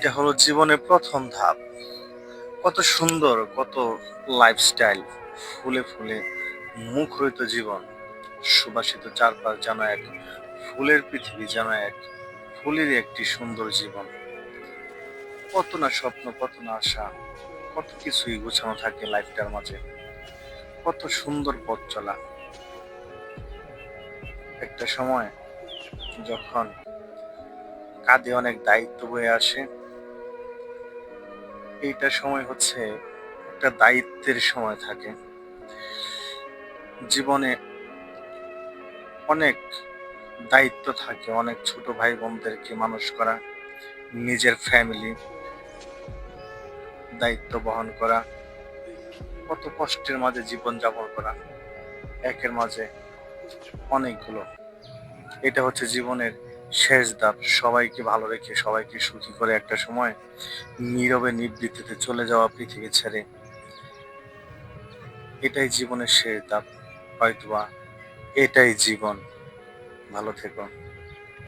এটা হলো জীবনের প্রথম ধাপ। কত সুন্দর, কত লাইফস্টাইল, ফুলে ফুলে মুখরিত জীবন, সুবাসিত চারপাশ যেন এক ফুলের পৃথিবী, যেন এক ফুলেরই একটি সুন্দর জীবন। কত না স্বপ্ন, কত না আশা, কত কিছুই গোছানো থাকে লাইফটার মাঝে। কত সুন্দর পথ চলা। একটা সময় যখন কাঁধে অনেক দায়িত্ব বয়ে আসে, এইটা সময় হচ্ছে একটা দায়িত্বের সময় থাকে। জীবনে অনেক দায়িত্ব থাকে, অনেক ছোট ভাই বোনদেরকে মানুষ করা, নিজের ফ্যামিলি দায়িত্ব বহন করা, কত কষ্টের মাঝে জীবন যাপন করা, একের মাঝে অনেকগুলো। এটা হচ্ছে জীবনের শেষ ধাপ। সবাইকে ভালো রেখে, সবাইকে সুখী করে একটা সময় নীরবে নিভৃতিতে চলে যাওয়া পৃথিবী ছেড়ে, এটাই জীবনের শেষ ধাপ। হয়তোবা এটাই জীবন। ভালো থেকো।